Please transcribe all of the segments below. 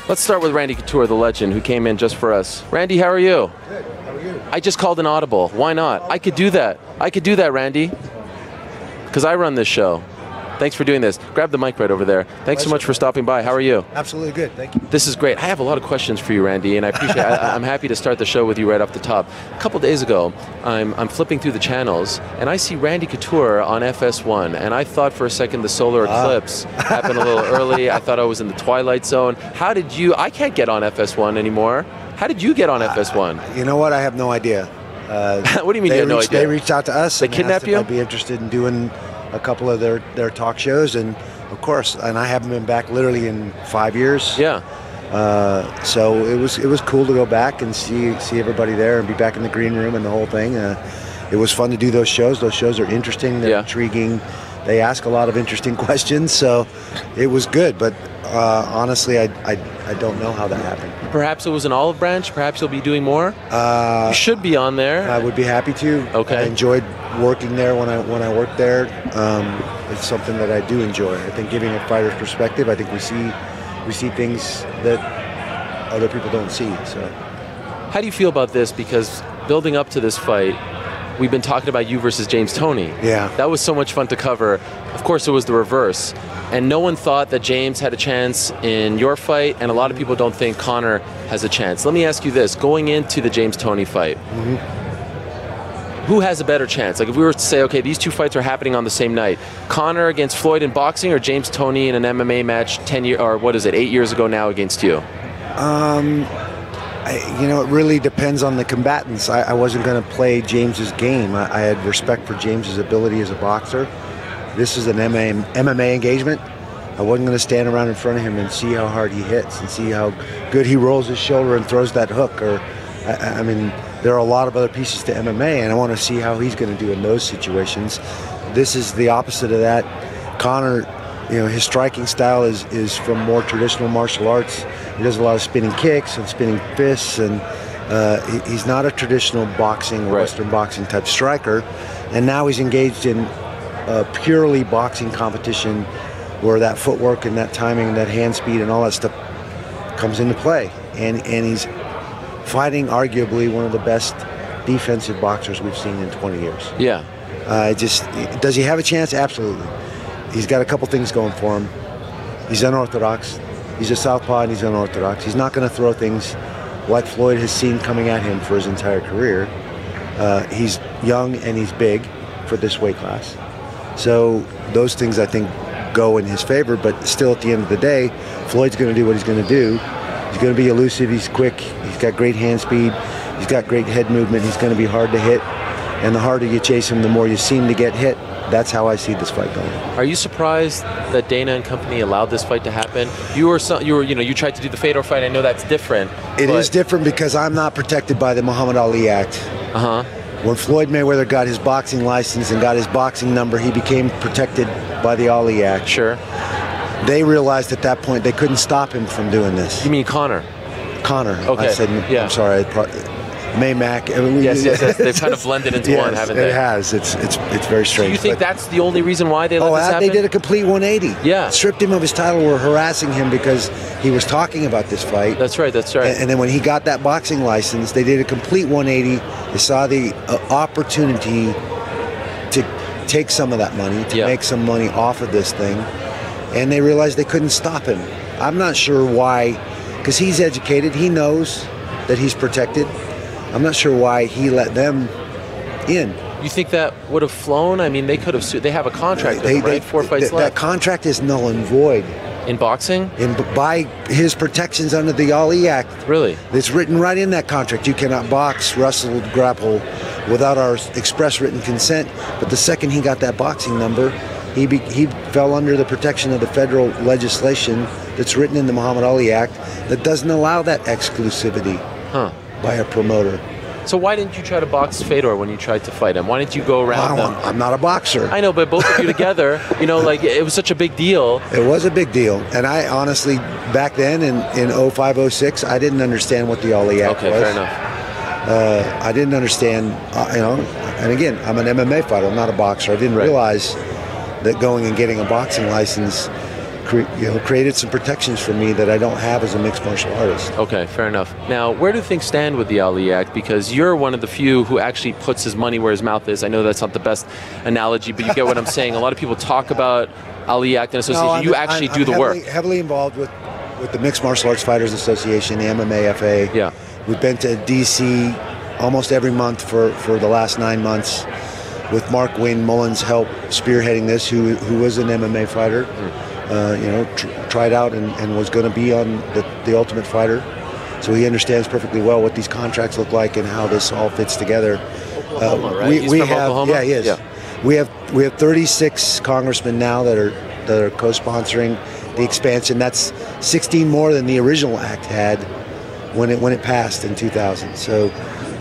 Let's start with Randy Couture, the legend, who came in just for us. Randy, how are you? Good. How are you? I just called an audible. Why not? I could do that. I could do that, Randy, because I run this show. Thanks for doing this. Grab the mic right over there. Thanks so much for stopping by. How are you? Absolutely good. Thank you. This is great. I have a lot of questions for you, Randy, and I appreciate I'm happy to start the show with you right off the top. A couple days ago, I'm flipping through the channels, and I see Randy Couture on FS1, and I thought for a second the solar eclipse happened a little early. I thought I was in the twilight zone. How did you... I can't get on FS1 anymore. How did you get on FS1? You know what? I have no idea. What do you mean you have no idea? They reached out to us. They kidnapped you? I'd be interested in doing a couple of their talk shows, and of course, and I haven't been back literally in 5 years. Yeah. So it was cool to go back and see everybody there and be back in the green room and the whole thing. It was fun to do those shows. Those shows are interesting. They're intriguing. They ask a lot of interesting questions. So it was good. But honestly, I don't know how that happened. Perhaps it was an olive branch. Perhaps you'll be doing more. You should be on there. I would be happy to. Okay. I enjoyed working there when I worked there. It's something that I do enjoy. I think giving a fighter's perspective, I think we see things that other people don't see. So, how do you feel about this? Because building up to this fight, we've been talking about you versus James Toney. Yeah. That was so much fun to cover. Of course, it was the reverse. And no one thought that James had a chance in your fight, and a lot of people don't think Conor has a chance. Let me ask you this. Going into the James Toney fight, who has a better chance? Like, if we were to say, okay, these two fights are happening on the same night, Conor against Floyd in boxing, or James Toney in an MMA match 8 years ago now against you? It really depends on the combatants. I wasn't going to play James's game. I had respect for James's ability as a boxer. This is an MMA engagement. I wasn't going to stand around in front of him and see how hard he hits and see how good he rolls his shoulder and throws that hook. Or, I mean, there are a lot of other pieces to MMA, and I want to see how he's going to do in those situations. This is the opposite of that. Conor, his striking style is from more traditional martial arts. He does a lot of spinning kicks and spinning fists, and he's not a traditional boxing or Western boxing type striker. And now he's engaged in a purely boxing competition where that footwork and that timing and that hand speed and all that stuff comes into play. And he's fighting arguably one of the best defensive boxers we've seen in 20 years. Yeah. Does he have a chance? Absolutely. He's got a couple things going for him. He's unorthodox. He's a southpaw and he's unorthodox. He's not going to throw things like Floyd has seen coming at him for his entire career. He's young and he's big for this weight class. So those things, I think, go in his favor, but still at the end of the day, Floyd's going to do what he's going to do. He's going to be elusive, he's quick, he's got great hand speed, he's got great head movement, he's going to be hard to hit, and the harder you chase him, the more you seem to get hit. That's how I see this fight going. Are you surprised that Dana and company allowed this fight to happen? You tried to do the Fedor fight. I know that's different. It is different because I'm not protected by the Muhammad Ali Act. When Floyd Mayweather got his boxing license and got his boxing number, he became protected by the Ali Act. Sure. They realized at that point they couldn't stop him from doing this. You mean Conor? Conor. Okay. I said, yeah. I'm sorry. Maymac. Yes. They've kind of blended into one, haven't they? It has. It's very strange. Do you think that's the only reason why they let this happen? They did a complete 180. Yeah. Stripped him of his title, were harassing him because he was talking about this fight. That's right. And then when he got that boxing license, they did a complete 180. They saw the opportunity to take some of that money, to make some money off of this thing, and they realized they couldn't stop him. I'm not sure why, because he's educated. He knows that he's protected. I'm not sure why he let them in. You think that would have flown? I mean, they could have sued. They have a contract with him, right? 4 fights left. That contract is null and void. In boxing? By his protections under the Ali Act. Really? It's written right in that contract. You cannot box, wrestle, grapple without our express written consent. But the second he got that boxing number, he fell under the protection of the federal legislation that's written in the Muhammad Ali Act that doesn't allow that exclusivity. By a promoter. So why didn't you try to box Fedor when you tried to fight him? Why didn't you go around them? I'm not a boxer. I know, but both of you together, it was such a big deal. It was a big deal. And I honestly, back then in 05, 06, I didn't understand what the Ali Act was. Okay, fair enough. I didn't understand, and again, I'm an MMA fighter, I'm not a boxer. I didn't realize that going and getting a boxing license created some protections for me that I don't have as a mixed martial artist. Okay, fair enough. Now, where do things stand with the Ali Act? Because you're one of the few who actually puts his money where his mouth is. I know that's not the best analogy, but you get what I'm saying. A lot of people talk about Ali Act and Association. No, you actually do the work. Heavily involved with the Mixed Martial Arts Fighters Association, the MMAFA. Yeah. We've been to D.C. almost every month for the last 9 months, with Mark Wayne Mullins' help spearheading this, who was an MMA fighter. Tried out and was going to be on the Ultimate Fighter, so he understands perfectly well what these contracts look like and how this all fits together. Oklahoma, right? He's from Oklahoma? Yeah, he is. Yeah. We have 36 congressmen now that are co-sponsoring the expansion. That's 16 more than the original act had when it passed in 2000. So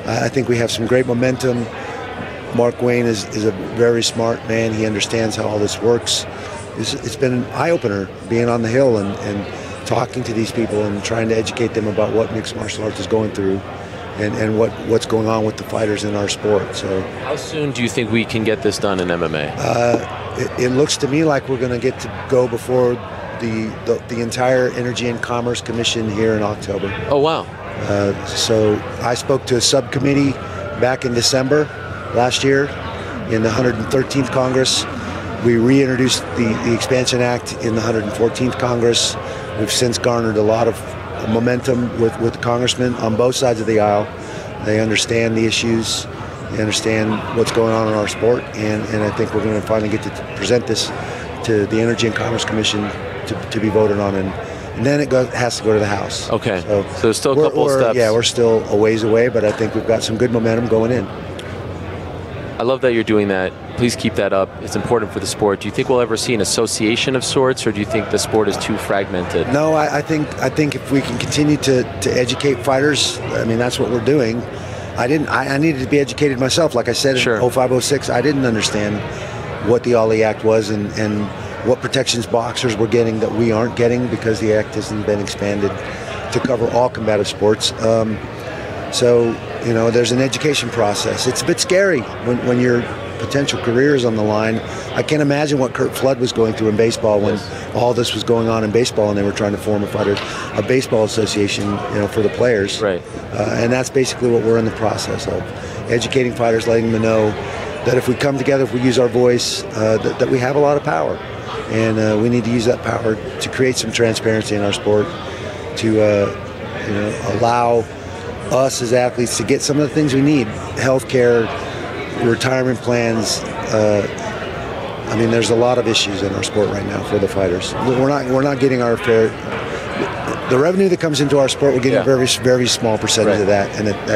I think we have some great momentum. Mark Wayne is a very smart man. He understands how all this works. It's been an eye-opener being on the Hill and talking to these people and trying to educate them about what mixed martial arts is going through and what's going on with the fighters in our sport. So, how soon do you think we can get this done in MMA? It looks to me like we're going to get to go before the entire Energy and Commerce Commission here in October. Oh, wow. So I spoke to a subcommittee back in December last year in the 113th Congress. We reintroduced the Expansion Act in the 114th Congress. We've since garnered a lot of momentum with the congressmen on both sides of the aisle. They understand the issues. They understand what's going on in our sport. And I think we're going to finally get to present this to the Energy and Commerce Commission to be voted on. And then it has to go to the House. Okay. So there's still a couple of steps. Yeah, we're still a ways away, but I think we've got some good momentum going in. I love that you're doing that. Please keep that up. It's important for the sport. Do you think we'll ever see an association of sorts, or do you think the sport is too fragmented? No, I think if we can continue to educate fighters, I mean, that's what we're doing. I needed to be educated myself. Like I said, in 0506, I didn't understand what the Ali Act was and what protections boxers were getting that we aren't getting because the act hasn't been expanded to cover all combative sports. So, there's an education process. It's a bit scary when your potential career is on the line. I can't imagine what Curt Flood was going through in baseball when all this was going on in baseball and they were trying to form a baseball association, for the players. Right. And that's basically what we're in the process of, educating fighters, letting them know that if we come together, if we use our voice, that we have a lot of power. And we need to use that power to create some transparency in our sport, to allow us as athletes to get some of the things we need: healthcare, retirement plans. I mean, there's a lot of issues in our sport right now for the fighters. We're not getting our fair. The revenue that comes into our sport, we're getting a very, very small percentage of that, and that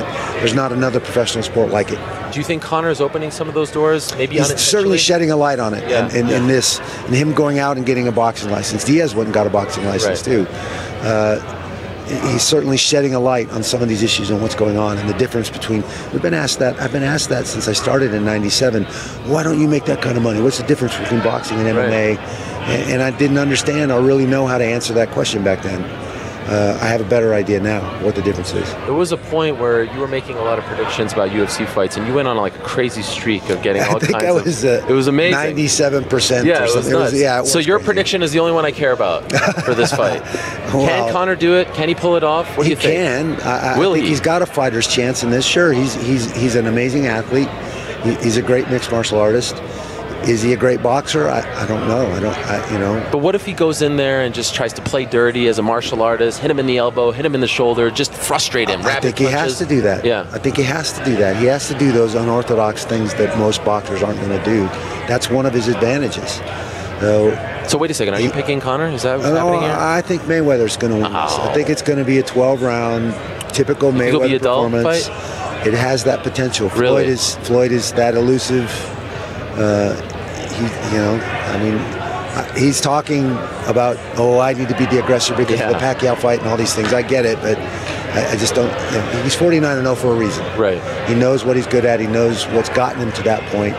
there's not another professional sport like it. Do you think Conor is opening some of those doors? Maybe he's certainly shedding a light on it, in this, and him going out and getting a boxing license. Diaz went and got a boxing license too. He's certainly shedding a light on some of these issues and what's going on and the difference between. I've been asked that since I started in '97. Why don't you make that kind of money? What's the difference between boxing and MMA? And I didn't understand or really know how to answer that question back then. I have a better idea now what the difference is. There was a point where you were making a lot of predictions about UFC fights, and you went on like a crazy streak of getting all kinds of. It was amazing. 97%. Yeah, it was nuts. So your crazy. Prediction is the only one I care about for this fight. Can Conor do it? Can he pull it off? What do you think? He can. I think he's got a fighter's chance in this. Sure, he's an amazing athlete. He's a great mixed martial artist. Is he a great boxer? I don't know. But what if he goes in there and just tries to play dirty as a martial artist, hit him in the elbow, hit him in the shoulder, just frustrate him? I think he has to do that. Yeah. I think he has to do that. He has to do those unorthodox things that most boxers aren't going to do. That's one of his advantages. So wait a second. Are you picking Conor? Is that what's happening here? I think Mayweather's going to win this. I think it's going to be a 12-round typical Mayweather performance. Fight? It has that potential. Really? Floyd is that elusive. He's talking about, I need to be the aggressor because of the Pacquiao fight and all these things. I get it, but I just don't. He's 49-0 for a reason. Right. He knows what he's good at. He knows what's gotten him to that point.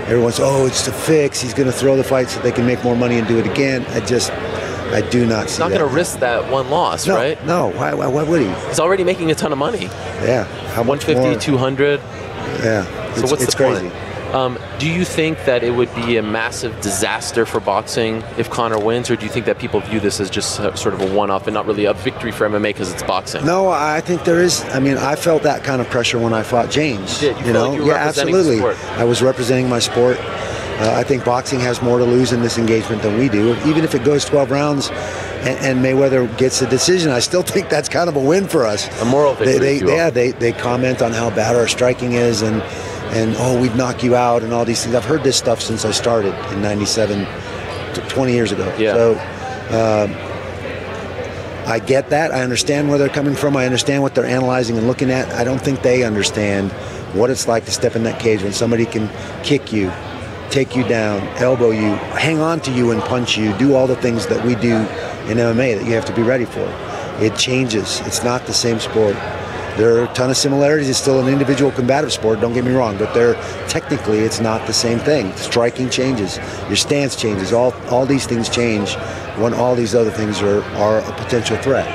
Everyone's, it's a fix. He's going to throw the fight so they can make more money and do it again. I do not see that. He's not going to risk that one loss, right? No. Why would he? He's already making a ton of money. Yeah. How much 150, more? 200. Yeah. So what's the crazy. point? Do you think that it would be a massive disaster for boxing if Conor wins, or do you think that people view this as just sort of a one-off and not really a victory for MMA because it's boxing? No, I think there is. I mean, I felt that kind of pressure when I fought James. You did. You know, like you were representing absolutely. the sport. I was representing my sport. I think boxing has more to lose in this engagement than we do. Even if it goes 12 rounds and Mayweather gets a decision, I still think that's kind of a win for us. A moral victory. They comment on how bad our striking is and oh, we'd knock you out and all these things. I've heard this stuff since I started in '97, 20 years ago. Yeah. So I get that. I understand where they're coming from. I understand what they're analyzing and looking at. I don't think they understand what it's like to step in that cage when somebody can kick you, take you down, elbow you, hang on to you and punch you, do all the things that we do in MMA that you have to be ready for. It changes. It's not the same sport. There are a ton of similarities. It's still an individual combative sport, don't get me wrong, but technically it's not the same thing. Striking changes. Your stance changes. All these things change when all these other things are a potential threat.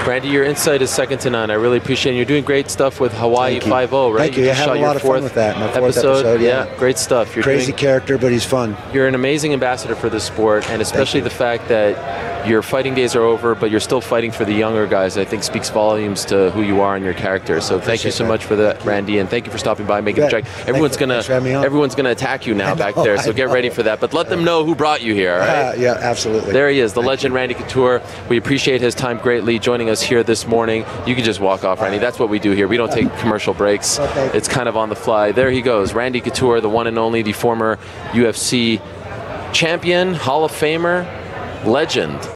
Randy, your insight is second to none. I really appreciate it. You're doing great stuff with Hawaii 5-0, right? Thank you. I had a lot of fun with that. My fourth episode. Yeah, great stuff. You're crazy character, but he's fun. You're an amazing ambassador for this sport, and especially the fact that your fighting days are over, but you're still fighting for the younger guys, I think speaks volumes to who you are and your character. So thank you so much for that, Randy, and thank you for stopping by, making the check. Everyone's gonna attack you now back there, so get ready for that. But let them know who brought you here, all right? Yeah, absolutely. There he is, the legend Randy Couture. We appreciate his time greatly joining us here this morning. You can just walk off, Randy. That's what we do here. We don't take commercial breaks. It's kind of on the fly. There he goes, Randy Couture, the one and only, the former UFC champion, Hall of Famer, legend.